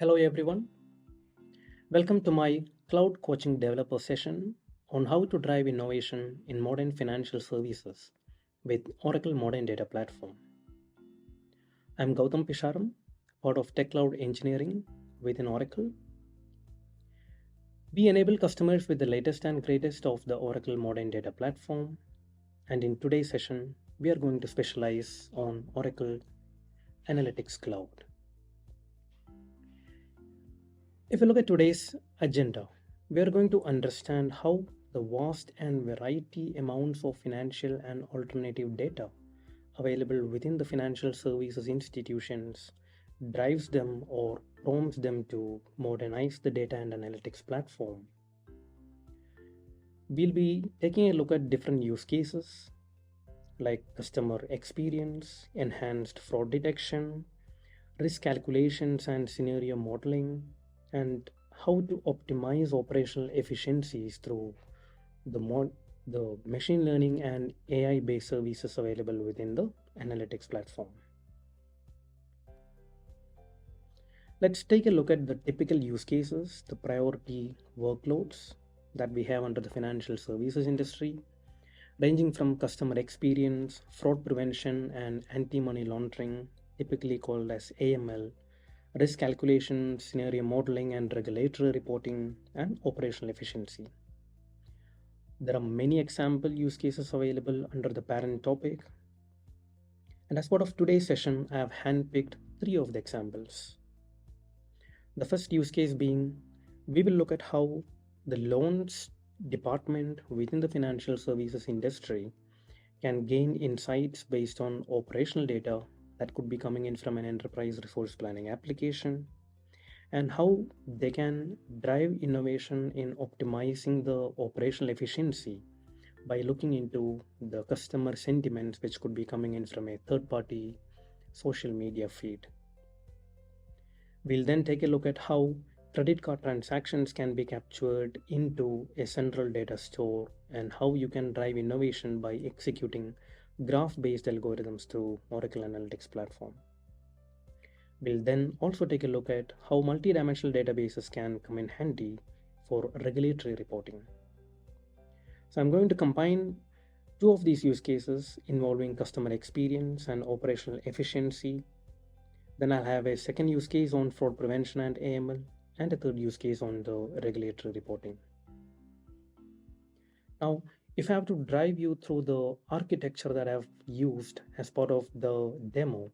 Hello everyone. Welcome to my cloud coaching developer session on how to drive innovation in modern financial services with Oracle Modern Data Platform. I'm Gautam Pisharam, part of Tech Cloud Engineering within Oracle. We enable customers with the latest and greatest of the Oracle Modern Data Platform, and in today's session, we are going to specialize on Oracle Analytics Cloud. If you look at today's agenda, we are going to understand how the vast and variety amounts of financial and alternative data available within the financial services institutions drives them or prompts them to modernize the data and analytics platform. We'll be taking a look at different use cases like customer experience, enhanced fraud detection, risk calculations and scenario modeling, and how to optimize operational efficiencies through the machine learning and AI based services available within the analytics platform. Let's take a look at the typical use cases, the priority workloads that we have under the financial services industry, ranging from customer experience, fraud prevention, and anti money laundering, typically called as AML, risk calculation, scenario modeling, and regulatory reporting, and operational efficiency. There are many example use cases available under the parent topic. And as part of today's session, I have handpicked three of the examples. The first use case being, we will look at how the loans department within the financial services industry can gain insights based on operational data that could be coming in from an enterprise resource planning application, and how they can drive innovation in optimizing the operational efficiency by looking into the customer sentiments which could be coming in from a third party social media feed. We'll then take a look at how credit card transactions can be captured into a central data store and how you can drive innovation by executing graph-based algorithms through Oracle Analytics platform. We'll then also take a look at how multidimensional databases can come in handy for regulatory reporting. So I'm going to combine two of these use cases involving customer experience and operational efficiency. Then I'll have a second use case on fraud prevention and AML, and a third use case on the regulatory reporting. Now, if I have to drive you through the architecture that I've used as part of the demo,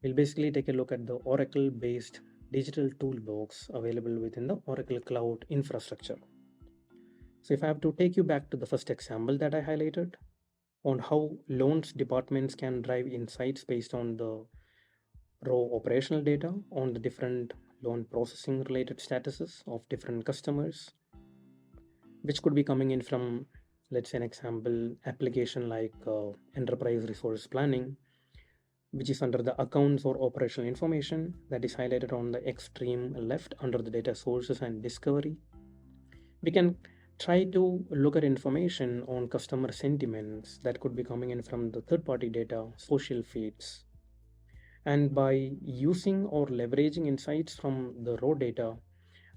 we'll basically take a look at the Oracle-based digital toolbox available within the Oracle Cloud infrastructure. So if I have to take you back to the first example that I highlighted on how loans departments can drive insights based on the raw operational data on the different loan processing related statuses of different customers, which could be coming in from, let's say, an example application like enterprise resource planning, which is under the accounts or operational information that is highlighted on the extreme left under the data sources and discovery. We can try to look at information on customer sentiments that could be coming in from the third party data, social feeds. And by using or leveraging insights from the raw data,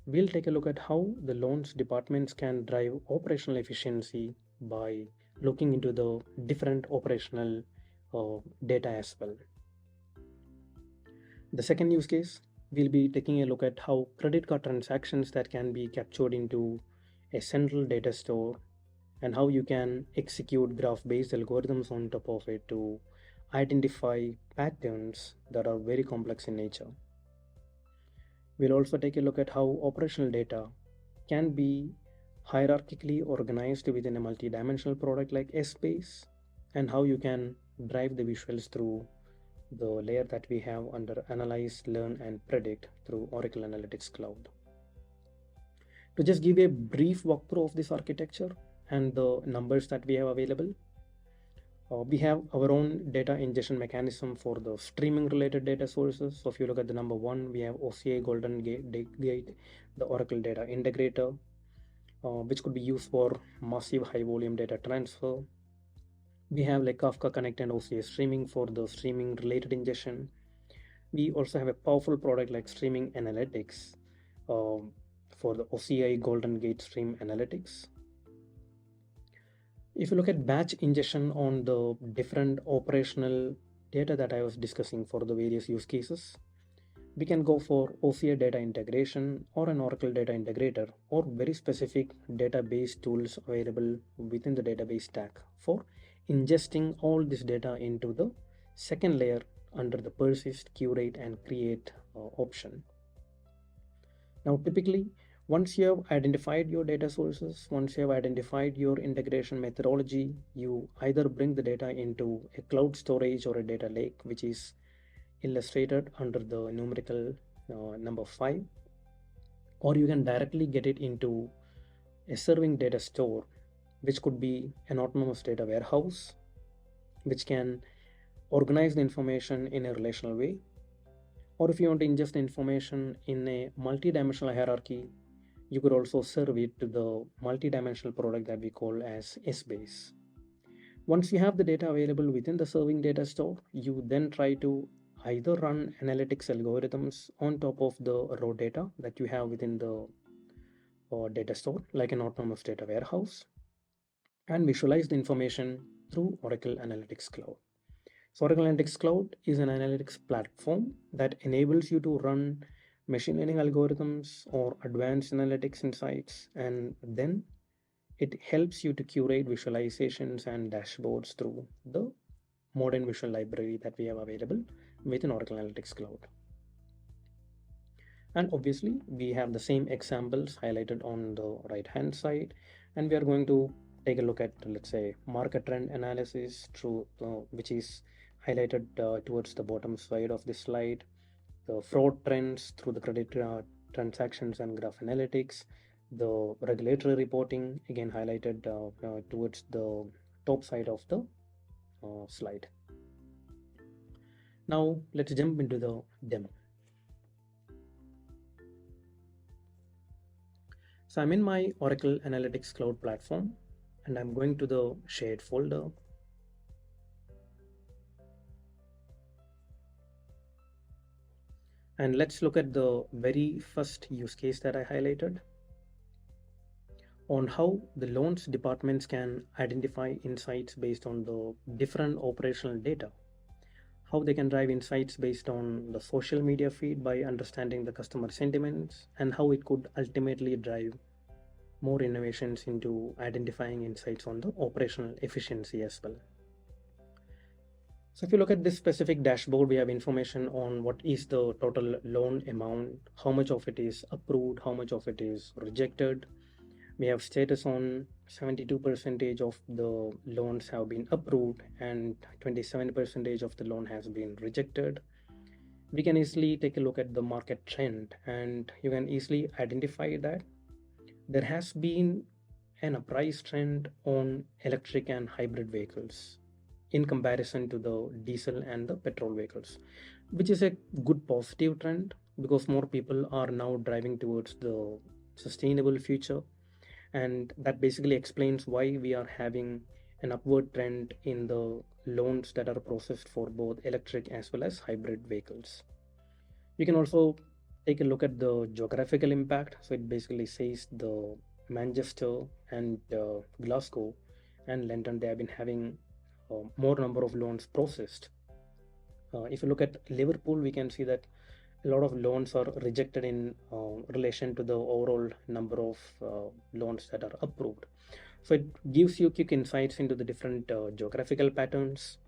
we'll take a look at how the loans departments can drive operational efficiency by looking into the different operational data as well. The second use case, we'll be taking a look at how credit card transactions that can be captured into a central data store and how you can execute graph-based algorithms on top of it to identify patterns that are very complex in nature. We'll also take a look at how operational data can be hierarchically organized within a multi-dimensional product like Essbase, and how you can drive the visuals through the layer that we have under Analyze, Learn, and Predict through Oracle Analytics Cloud. To just give a brief walkthrough of this architecture and the numbers that we have available, we have our own data ingestion mechanism for the streaming related data sources. So if you look at the number one, we have OCI Golden Gate, the Oracle Data Integrator, which could be used for massive high volume data transfer. We have like Kafka Connect and OCI streaming for the streaming related ingestion. We also have a powerful product like streaming analytics, um, for the OCI Golden Gate Stream Analytics. If you look at batch ingestion on the different operational data that I was discussing for the various use cases, we can go for OCI data integration or an Oracle data integrator or very specific database tools available within the database stack for ingesting all this data into the second layer under the persist, curate, and create option. Now, typically, once you have identified your data sources, once you have identified your integration methodology, you either bring the data into a cloud storage or a data lake, which is illustrated under the numerical number 5, or you can directly get it into a serving data store, which could be an autonomous data warehouse, which can organize the information in a relational way. Or if you want to ingest the information in a multi-dimensional hierarchy, you could also serve it to the multi-dimensional product that we call as SBase. Once you have the data available within the serving data store, you then try to either run analytics algorithms on top of the raw data that you have within the data store, like an autonomous data warehouse, and visualize the information through Oracle Analytics Cloud. So Oracle Analytics Cloud is an analytics platform that enables you to run machine learning algorithms or advanced analytics insights, and then it helps you to curate visualizations and dashboards through the modern visual library that we have available within Oracle Analytics Cloud. And obviously, we have the same examples highlighted on the right hand side, and we are going to take a look at, let's say, market trend analysis through which is highlighted towards the bottom side of this slide, the fraud trends through the credit transactions and graph analytics, the regulatory reporting again highlighted towards the top side of the slide. Now let's jump into the demo. So I'm in my Oracle Analytics Cloud platform, and I'm going to the shared folder. And let's look at the very first use case that I highlighted on how the loans departments can identify insights based on the different operational data, how they can drive insights based on the social media feed by understanding the customer sentiments, and how it could ultimately drive more innovations into identifying insights on the operational efficiency as well. So if you look at this specific dashboard, we have information on what is the total loan amount, how much of it is approved, how much of it is rejected. We have status on 72% of the loans have been approved and 27% of the loan has been rejected. We can easily take a look at the market trend, and you can easily identify that there has been a price trend on electric and hybrid vehicles in comparison to the diesel and the petrol vehicles, which is a good positive trend because more people are now driving towards the sustainable future, and that basically explains why we are having an upward trend in the loans that are processed for both electric as well as hybrid vehicles. You can also take a look at the geographical impact. So it basically says the Manchester and Glasgow and London, they have been having more number of loans processed. If you look at Liverpool, we can see that a lot of loans are rejected in relation to the overall number of loans that are approved. So it gives you quick insights into the different geographical patterns,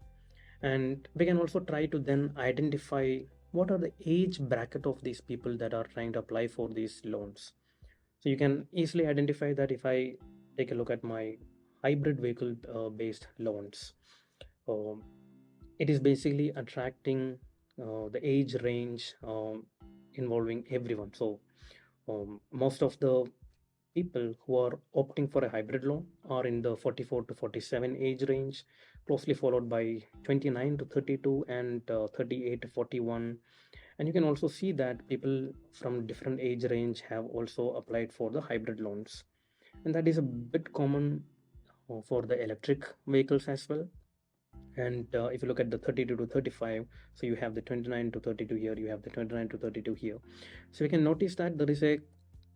and we can also try to then identify what are the age bracket of these people that are trying to apply for these loans. So you can easily identify that if I take a look at my hybrid vehicle based loans, um, it is basically attracting the age range involving everyone. So most of the people who are opting for a hybrid loan are in the 44 to 47 age range, closely followed by 29 to 32 and 38 to 41. And you can also see that people from different age range have also applied for the hybrid loans, and that is a bit common for the electric vehicles as well. And if you look at the 32 to 35, so you have the 29 to 32 here, you have the 29 to 32 here. So we can notice that there is a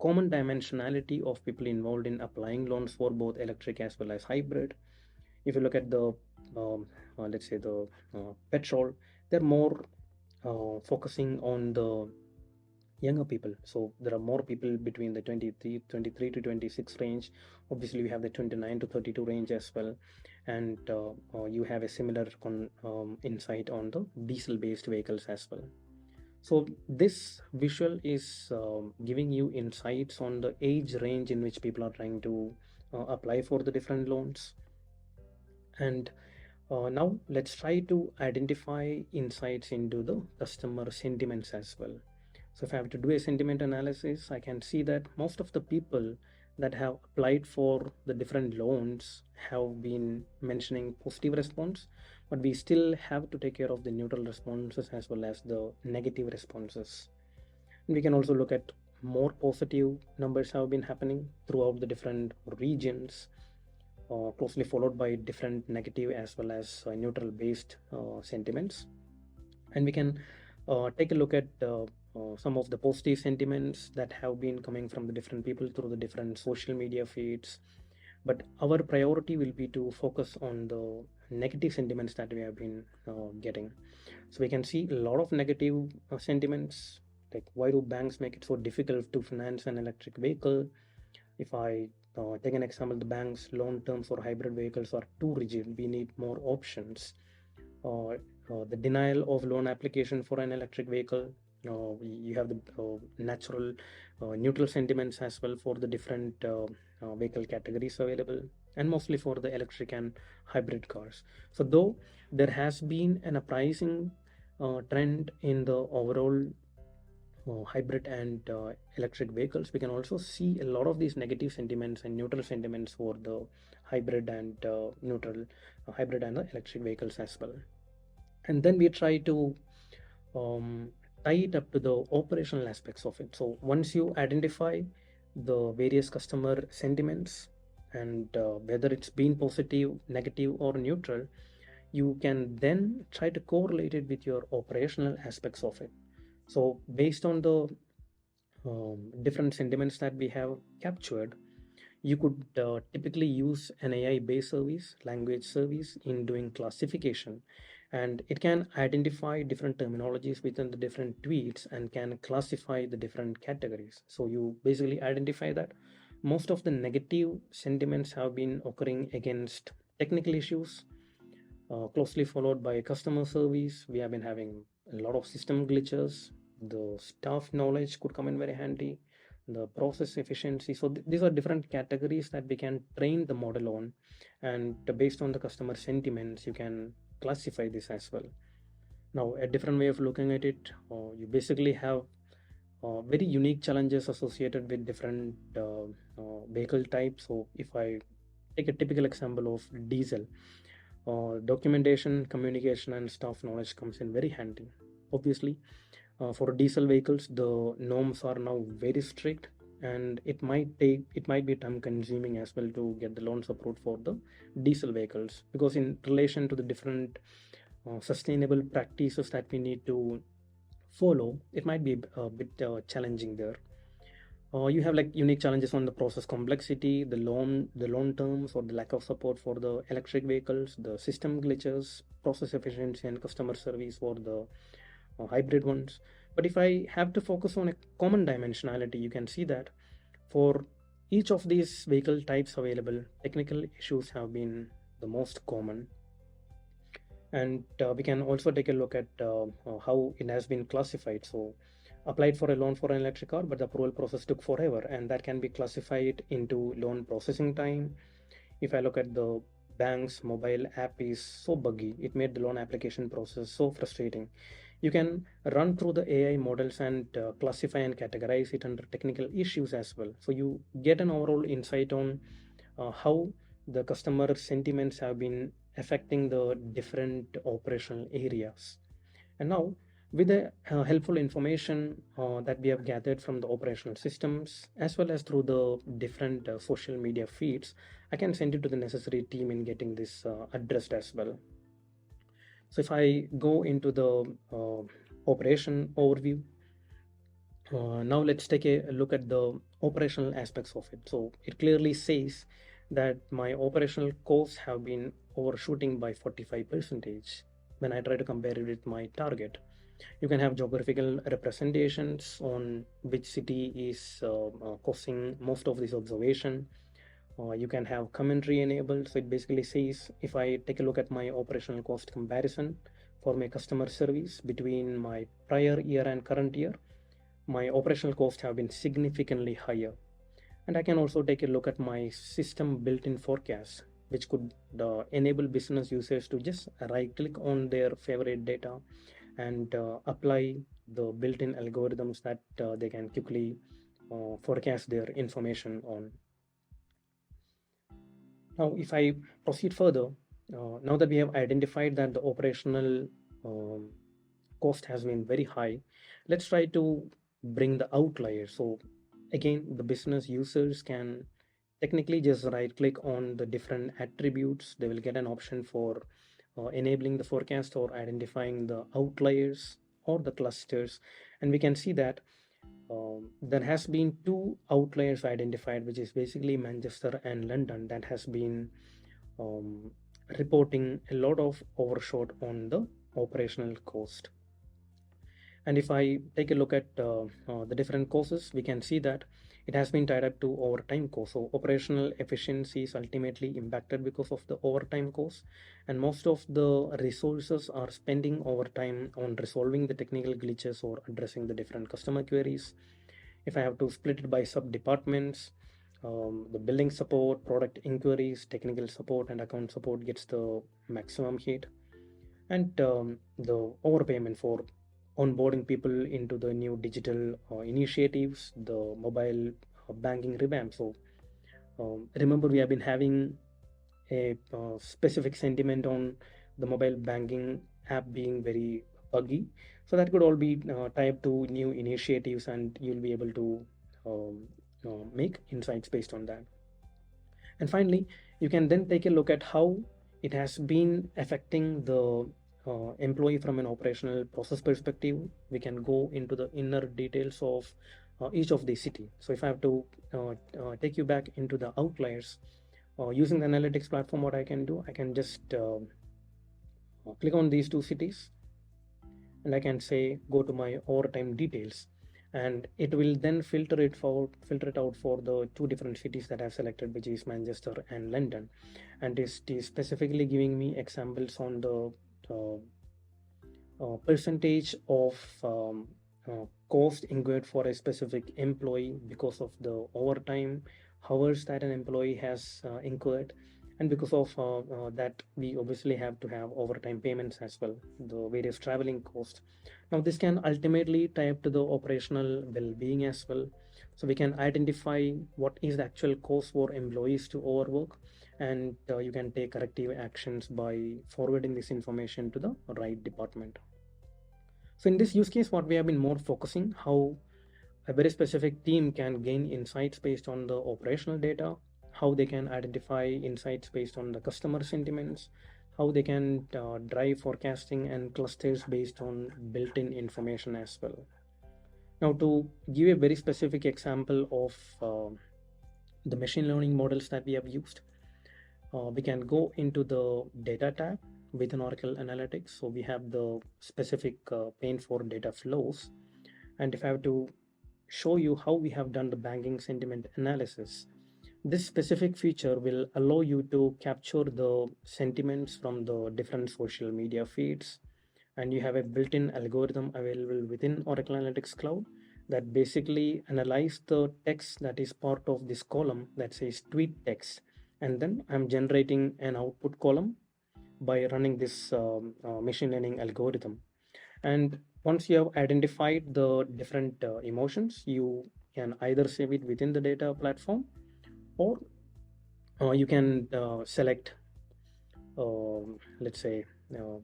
common dimensionality of people involved in applying loans for both electric as well as hybrid. If you look at the let's say the petrol, they're more focusing on the younger people. So there are more people between the 23 to 26 range. Obviously we have the 29 to 32 range as well. And you have a similar insight on the diesel based vehicles as well. So this visual is giving you insights on the age range in which people are trying to apply for the different loans. And now let's try to identify insights into the customer sentiments as well. So if I have to do a sentiment analysis, I can see that most of the people that have applied for the different loans have been mentioning positive response, but we still have to take care of the neutral responses as well as the negative responses. And we can also look at more positive numbers have been happening throughout the different regions, closely followed by different negative as well as neutral based sentiments. And we can take a look at some of the positive sentiments that have been coming from the different people through the different social media feeds. But our priority will be to focus on the negative sentiments that we have been getting. So we can see a lot of negative sentiments, like why do banks make it so difficult to finance an electric vehicle? If I take an example, the bank's loan terms for hybrid vehicles are too rigid. We need more options. The denial of loan application for an electric vehicle. You have the natural neutral sentiments as well for the different vehicle categories available, and mostly for the electric and hybrid cars. So though there has been an uprising trend in the overall hybrid and electric vehicles, we can also see a lot of these negative sentiments and neutral sentiments for the hybrid and neutral hybrid and the electric vehicles as well. And then we try to um, tie it up to the operational aspects of it. So once you identify the various customer sentiments and whether it's been positive, negative, or neutral, you can then try to correlate it with your operational aspects of it. So based on the different sentiments that we have captured, you could typically use an AI based service, language service, in doing classification, and it can identify different terminologies within the different tweets and can classify the different categories. So you basically identify that most of the negative sentiments have been occurring against technical issues, closely followed by customer service. We have been having a lot of system glitches. The staff knowledge could come in very handy, the process efficiency. So these are different categories that we can train the model on, and based on the customer sentiments you can classify this as well. Now a different way of looking at it, you basically have very unique challenges associated with different vehicle types. So if I take a typical example of diesel, documentation, communication, and staff knowledge comes in very handy. Obviously, for diesel vehicles, the norms are now very strict, and it might be time consuming as well to get the loans approved for the diesel vehicles, because in relation to the different sustainable practices that we need to follow, it might be a bit challenging there. You have like unique challenges on the process complexity, the loan terms, or the lack of support for the electric vehicles, the system glitches, process efficiency, and customer service for the hybrid ones. But if I have to focus on a common dimensionality, you can see that for each of these vehicle types available, technical issues have been the most common. And we can also take a look at how it has been classified. So applied for a loan for an electric car, but the approval process took forever, and that can be classified into loan processing time. If I look at the bank's mobile app is so buggy, it made the loan application process so frustrating. You can run through the AI models and classify and categorize it under technical issues as well. So you get an overall insight on how the customer sentiments have been affecting the different operational areas. And now, with the helpful information that we have gathered from the operational systems as well as through the different social media feeds, I can send it to the necessary team in getting this addressed as well. So if I go into the operation overview, now let's take a look at the operational aspects of it. So it clearly says that my operational costs have been overshooting by 45% when I try to compare it with my target. You can have geographical representations on which city is causing most of this observation. You can have commentary enabled. So it basically says if I take a look at my operational cost comparison for my customer service between my prior year and current year, my operational costs have been significantly higher. And I can also take a look at my system built-in forecast, which could enable business users to just right click on their favorite data and apply the built-in algorithms that they can quickly forecast their information on. Now, if I proceed further, now that we have identified that the operational um, cost has been very high, let's try to bring the outliers. So again, the business users can technically just right click on the different attributes. They will get an option for enabling the forecast or identifying the outliers or the clusters. And we can see that there has been two outliers identified, which is basically Manchester and London, that has been um, reporting a lot of overshot on the operational cost. And if I take a look at the different courses, we can see that it has been tied up to overtime cost. So operational efficiency is ultimately impacted because of the overtime cost, and most of the resources are spending overtime on resolving the technical glitches or addressing the different customer queries. If I have to split it by sub departments, the billing support, product inquiries, technical support, and account support gets the maximum hit. And the overpayment for onboarding people into the new digital initiatives, the mobile banking revamp. So remember, we have been having a specific sentiment on the mobile banking app being very buggy. So that could all be tied to new initiatives, and you'll be able to um, make insights based on that. And finally, you can then take a look at how it has been affecting the employee from an operational process perspective. We can go into the inner details of each of the city. So if I have to take you back into the outliers, using the analytics platform, what I can do, I can just click on these two cities, and I can say go to my overtime details, and it will then filter it out for the two different cities that I've selected, which is Manchester and London. And it is specifically giving me examples on the uh, percentage of cost incurred for a specific employee because of the overtime hours that an employee has incurred. And because of that, we obviously have to have overtime payments as well, the various traveling costs. Now this can ultimately tie up to the operational well-being as well. So we can identify what is the actual cost for employees to overwork, and you can take corrective actions by forwarding this information to the right department. So in this use case, what we have been more focusing, how a very specific team can gain insights based on the operational data, how they can identify insights based on the customer sentiments, how they can drive forecasting and clusters based on built-in information as well. Now, to give a very specific example of the machine learning models that we have used, we can go into the data tab within Oracle Analytics. So we have the specific pane for data flows. And if I have to show you how we have done the banking sentiment analysis, this specific feature will allow you to capture the sentiments from the different social media feeds. And you have a built-in algorithm available within Oracle Analytics Cloud that basically analyze the text that is part of this column that says tweet text, and then I'm generating an output column by running this machine learning algorithm. And once you have identified the different emotions, you can either save it within the data platform, or you can select, let's say, uh,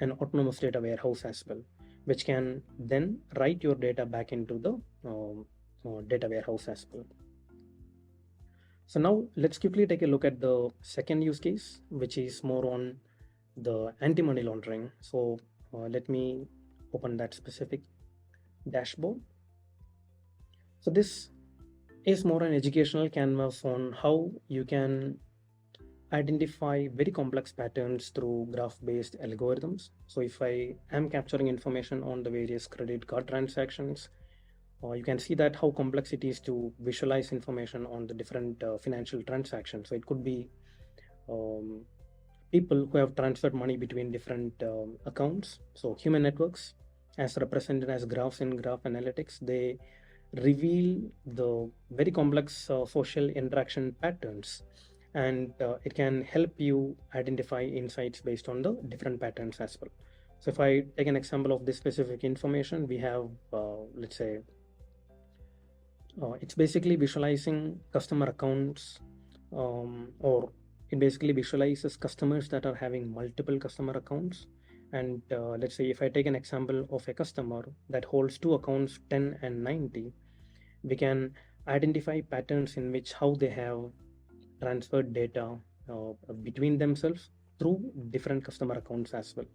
an autonomous data warehouse as well, which can then write your data back into the data warehouse as well. So now let's quickly take a look at the second use case, which is more on the anti-money laundering. So let me open that specific dashboard. So this is more an educational canvas on how you can identify very complex patterns through graph-based algorithms. So if I am capturing information on the various credit card transactions, you can see that how complex it is to visualize information on the different financial transactions. So it could be um, people who have transferred money between different accounts. So human networks, as represented as graphs in graph analytics, they reveal the very complex social interaction patterns, and it can help you identify insights based on the different patterns as well. So if I take an example of this specific information, we have let's say it's basically visualizing customer accounts, or it basically visualizes customers that are having multiple customer accounts. And let's say if I take an example of a customer that holds two accounts, 10 and 90, we can identify patterns in which how they have transferred data between themselves through different customer accounts as well.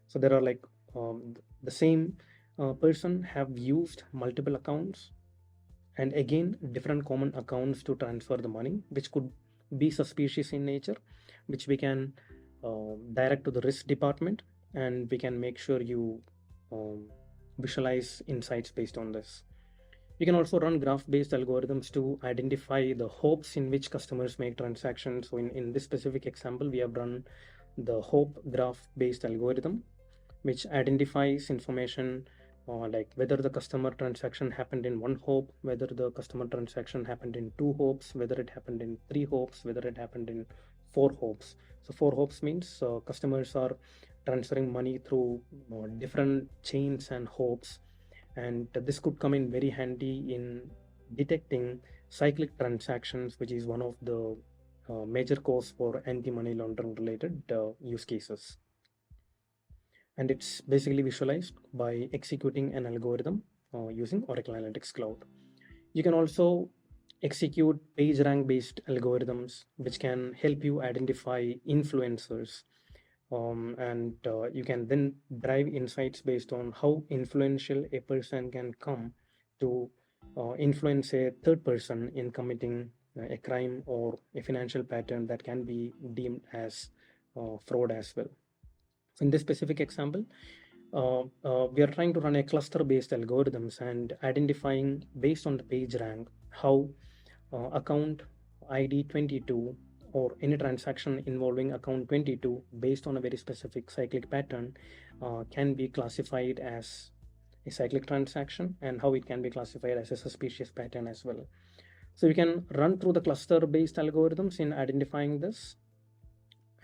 So there are like the same person have used multiple accounts, and again different common accounts to transfer the money, which could be suspicious in nature, which we can direct to the risk department, and we can make sure you um, visualize insights based on this. You can also run graph based algorithms to identify the hopes in which customers make transactions. So in this specific example, we have run the hope graph based algorithm, which identifies information like whether the customer transaction happened in one hope, whether the customer transaction happened in two hopes, whether it happened in three hopes, whether it happened in four hopes. So four hopes means customers are transferring money through different chains and hopes, and this could come in very handy in detecting cyclic transactions, which is one of the major cause for anti-money laundering related use cases. And it's basically visualized by executing an algorithm using Oracle Analytics Cloud. You can also execute page rank based algorithms, which can help you identify influencers, and you can then drive insights based on how influential a person can come to influence a third person in committing a crime or a financial pattern that can be deemed as fraud as well. So in this specific example, we are trying to run a cluster based algorithms and identifying based on the page rank how account ID 22 or any transaction involving account 22 based on a very specific cyclic pattern can be classified as a cyclic transaction, and how it can be classified as a suspicious pattern as well. So you can run through the cluster based algorithms in identifying this.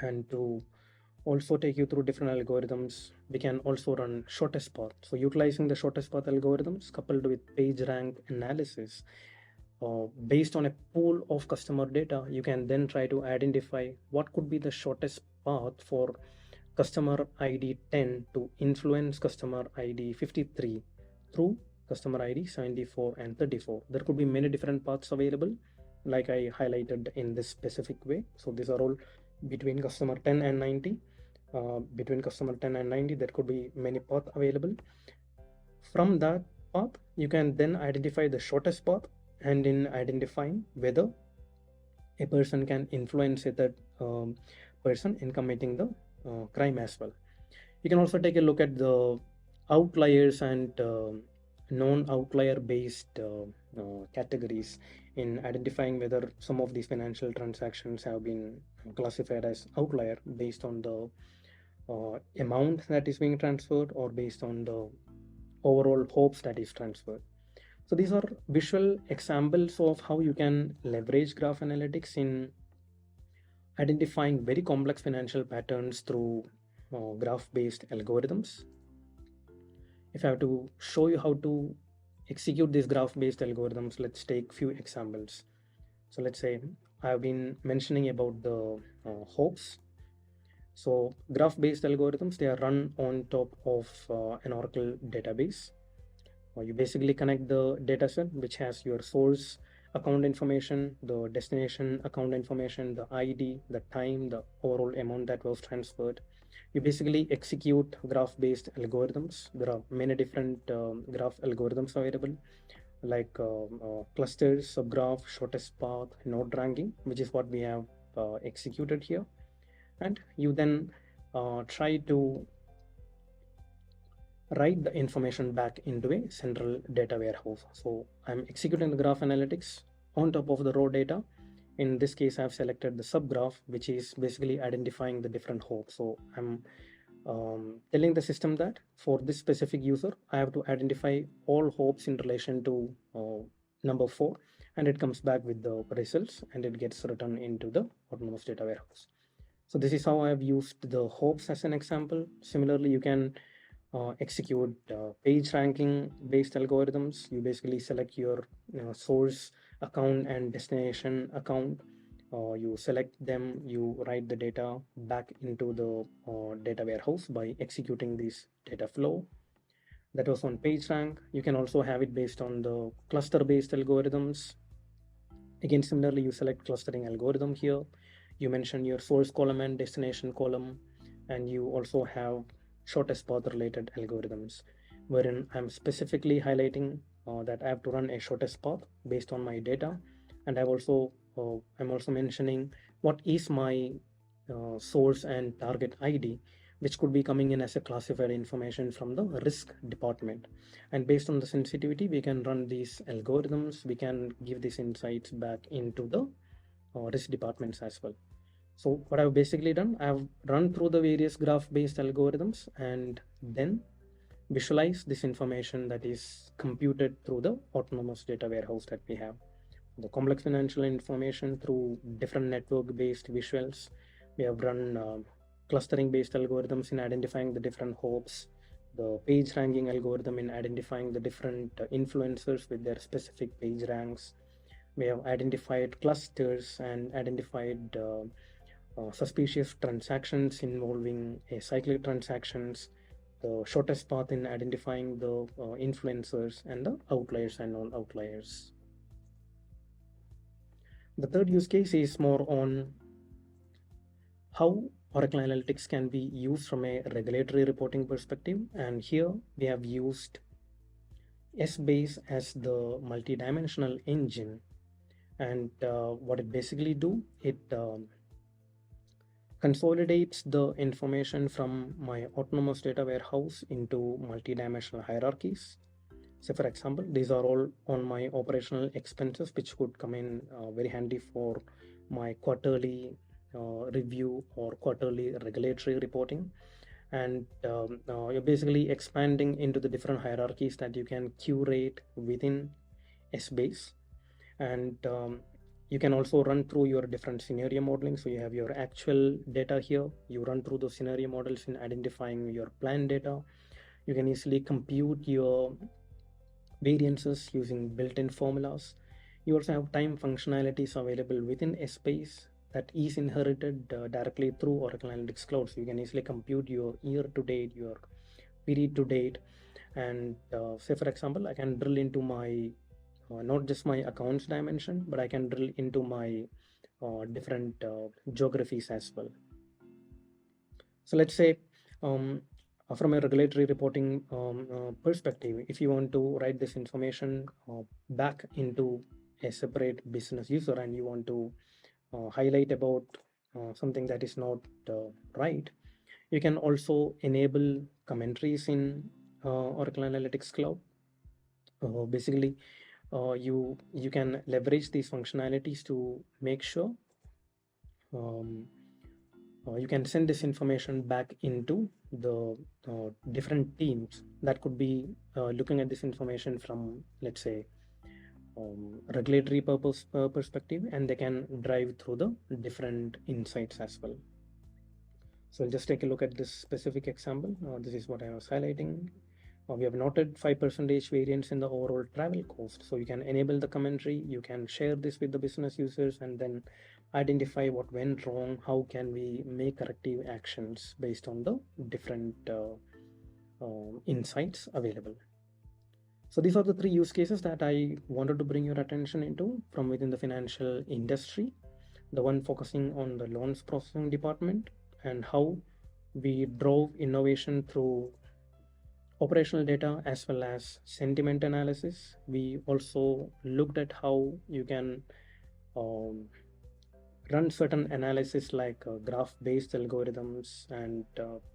And to also take you through different algorithms, we can also run shortest path. So utilizing the shortest path algorithms coupled with page rank analysis, based on a pool of customer data, you can then try to identify what could be the shortest path for customer ID 10 to influence customer ID 53 through customer ID 74 and 34. There could be many different paths available, like I highlighted in this specific way. So these are all between customer 10 and 90. Between customer 10 and 90, there could be many paths available. From that path, you can then identify the shortest path, and in identifying whether a person can influence that person in committing the crime as well. You can also take a look at the outliers and non-outlier based categories in identifying whether some of these financial transactions have been classified as outlier based on the amount that is being transferred or based on the overall hopes that is transferred. So these are visual examples of how you can leverage graph analytics in identifying very complex financial patterns through graph-based algorithms. If I have to show you how to execute these graph-based algorithms, let's take few examples. So let's say I've been mentioning about the hopes. So graph-based algorithms, they are run on top of an Oracle database. You basically connect the data set which has your source account information, the destination account information, the ID, the time, the overall amount that was transferred. You basically execute graph-based algorithms. There are many different graph algorithms available, like clusters, subgraph, shortest path, node ranking, which is what we have executed here. And you then try to write the information back into a central data warehouse. So I'm executing the graph analytics on top of the raw data. In this case, I've selected the subgraph, which is basically identifying the different hops. So I'm telling the system that for this specific user, I have to identify all hops in relation to number 4, and it comes back with the results and it gets returned into the autonomous data warehouse. So this is how I have used the hops as an example. Similarly, you can execute page ranking based algorithms. You basically select your source account and destination account. You select them, you write the data back into the data warehouse by executing this data flow. That was on page rank. You can also have it based on the cluster based algorithms. Again, similarly, you select clustering algorithm here. You mention your source column and destination column, and you also have shortest path related algorithms, wherein I'm specifically highlighting that I have to run a shortest path based on my data, and I'm also mentioning what is my source and target ID, which could be coming in as a classified information from the risk department. And based on the sensitivity, we can run these algorithms, we can give these insights back into the risk departments as well. So what I've basically done, I've run through the various graph-based algorithms and then visualize this information that is computed through the autonomous data warehouse that we have. The complex financial information through different network-based visuals. We have run clustering-based algorithms in identifying the different hopes, the page ranking algorithm in identifying the different influencers with their specific page ranks. We have identified clusters and identified suspicious transactions involving a cyclic transactions, the shortest path in identifying the influencers, and the outliers and non-outliers. The third use case is more on how Oracle Analytics can be used from a regulatory reporting perspective. And here we have used Sbase as the multi-dimensional engine. And what it basically do, it consolidates the information from my autonomous data warehouse into multi-dimensional hierarchies. So for example, these are all on my operational expenses, which could come in very handy for my quarterly review or quarterly regulatory reporting. And you're basically expanding into the different hierarchies that you can curate within Sbase. And you can also run through your different scenario modeling. So you have your actual data here. You run through those scenario models in identifying your planned data. You can easily compute your variances using built-in formulas. You also have time functionalities available within Sbase that is inherited directly through Oracle Analytics Cloud. So you can easily compute your year to date, your period to date, and say for example, I can drill into my not just my accounts dimension, but I can drill into my different geographies as well. So let's say from a regulatory reporting perspective, if you want to write this information back into a separate business user and you want to highlight about something that is not right, you can also enable commentaries in Oracle Analytics Cloud. Basically, you can leverage these functionalities to make sure you can send this information back into the different teams that could be looking at this information from, let's say, regulatory purpose perspective, and they can drive through the different insights as well. So I'll just take a look at this specific example. This is what I was highlighting. We have noted 5% variance in the overall travel cost. So you can enable the commentary, you can share this with the business users, and then identify what went wrong, how can we make corrective actions based on the different insights available. So these are the three use cases that I wanted to bring your attention into from within the financial industry. The one focusing on the loans processing department and how we drove innovation through operational data as well as sentiment analysis. We also looked at how you can um, run certain analysis like graph based algorithms, and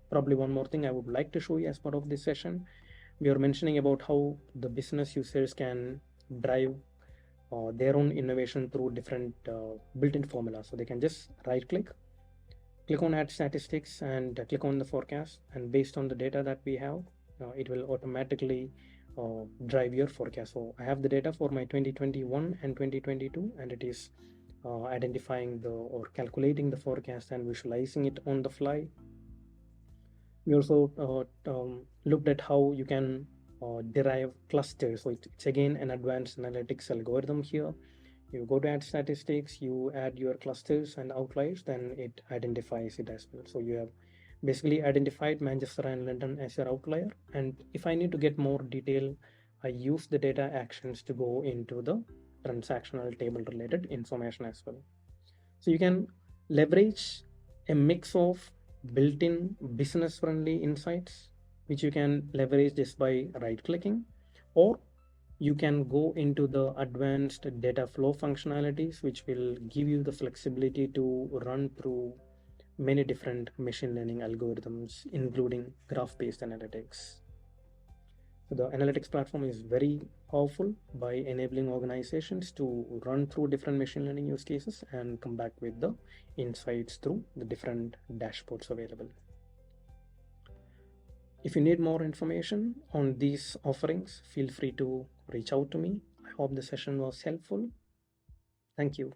probably one more thing I would like to show you as part of this session. We are mentioning about how the business users can drive their own innovation through different built-in formulas. So they can just right click on add statistics and click on the forecast, and based on the data that we have, it will automatically drive your forecast. So I have the data for my 2021 and 2022, and it is identifying the or calculating the forecast and visualizing it on the fly. We also looked at how you can derive clusters. So it's again an advanced analytics algorithm here. You go to add statistics, you add your clusters and outliers, then it identifies it as well. So you have basically identified Manchester and London as your outlier. And if I need to get more detail, I use the data actions to go into the transactional table related information as well. So you can leverage a mix of built-in business-friendly insights, which you can leverage just by right-clicking, or you can go into the advanced data flow functionalities, which will give you the flexibility to run through many different machine learning algorithms, including graph-based analytics. So the analytics platform is very powerful by enabling organizations to run through different machine learning use cases and come back with the insights through the different dashboards available. If you need more information on these offerings, feel free to reach out to me. I hope the session was helpful. Thank you.